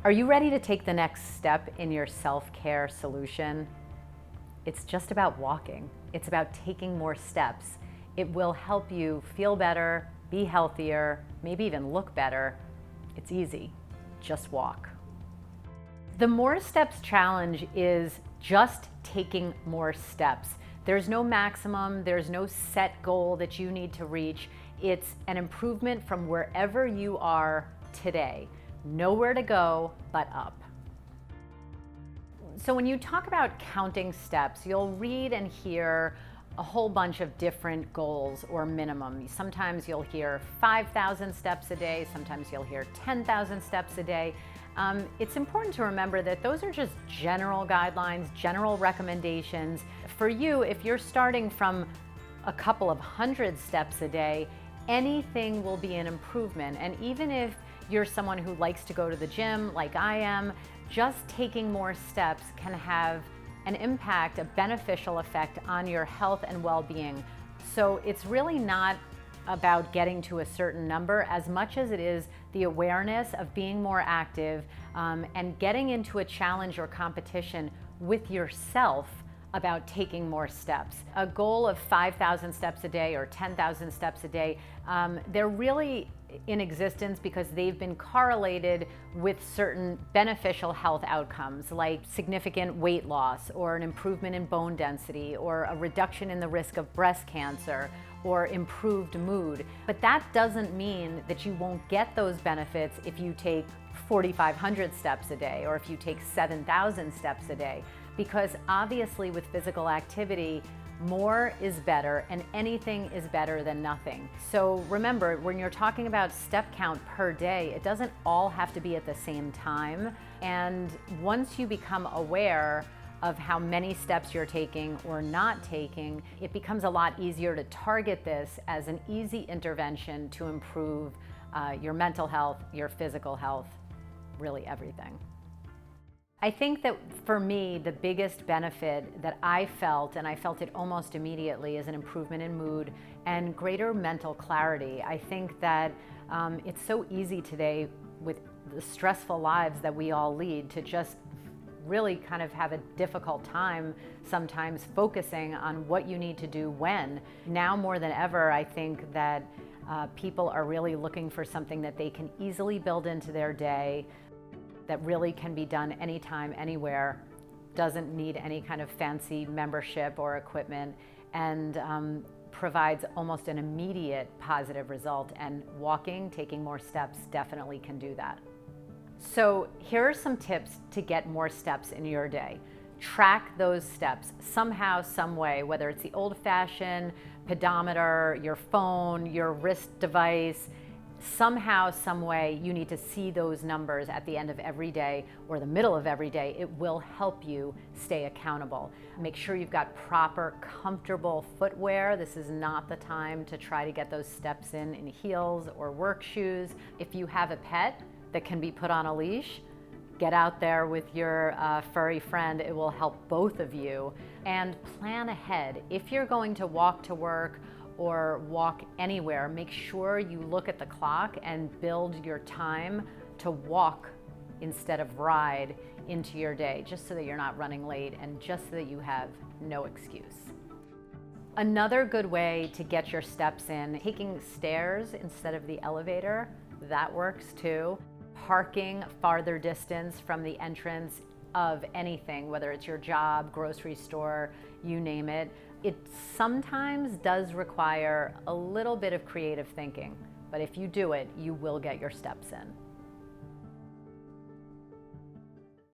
Are you ready to take the next step in your self-care solution? It's just about walking. It's about taking more steps. It will help you feel better, be healthier, maybe even look better. It's easy. Just walk. The More Steps Challenge is just taking more steps. There's no maximum, there's no set goal that you need to reach. It's an improvement from wherever you are today. Nowhere to go but up. So when you talk about counting steps, you'll read and hear a whole bunch of different goals or minimum. Sometimes you'll hear 5,000 steps a day, sometimes you'll hear 10,000 steps a day. It's important to remember that those are just general guidelines, general recommendations. For you, if you're starting from a couple of hundred steps a day, anything will be an improvement. And even if you're someone who likes to go to the gym like I am, just taking more steps can have an impact, a beneficial effect on your health and well-being. So it's really not about getting to a certain number as much as it is the awareness of being more active and getting into a challenge or competition with yourself about taking more steps. A goal of 5,000 steps a day or 10,000 steps a day, they're really in existence because they've been correlated with certain beneficial health outcomes like significant weight loss or an improvement in bone density or a reduction in the risk of breast cancer or improved mood. But that doesn't mean that you won't get those benefits if you take 4,500 steps a day or if you take 7,000 steps a day, because obviously with physical activity, more is better and anything is better than nothing. So remember, when you're talking about step count per day, it doesn't all have to be at the same time. And once you become aware of how many steps you're taking or not taking, it becomes a lot easier to target this as an easy intervention to improve your mental health, your physical health, really everything. I think that for me, the biggest benefit that I felt, and I felt it almost immediately, is an improvement in mood and greater mental clarity. I think that it's so easy today with the stressful lives that we all lead to just really kind of have a difficult time sometimes focusing on what you need to do when. Now more than ever, I think that people are really looking for something that they can easily build into their day, that really can be done anytime, anywhere, doesn't need any kind of fancy membership or equipment, and provides almost an immediate positive result. And walking, taking more steps, definitely can do that. So here are some tips to get more steps in your day. Track those steps somehow, some way, whether it's the old-fashioned pedometer, your phone, your wrist device. Somehow, some way, you need to see those numbers at the end of every day or the middle of every day. It will help you stay accountable. Make sure you've got proper, comfortable footwear. This is not the time to try to get those steps in heels or work shoes. If you have a pet that can be put on a leash, get out there with your furry friend. It will help both of you. And plan ahead. If you're going to walk to work or walk anywhere, make sure you look at the clock and build your time to walk instead of ride into your day, just so that you're not running late and just so that you have no excuse. Another good way to get your steps in, taking stairs instead of the elevator, that works too. Parking farther distance from the entrance of anything, whether it's your job, grocery store, you name it. It sometimes does require a little bit of creative thinking, but if you do it, you will get your steps in.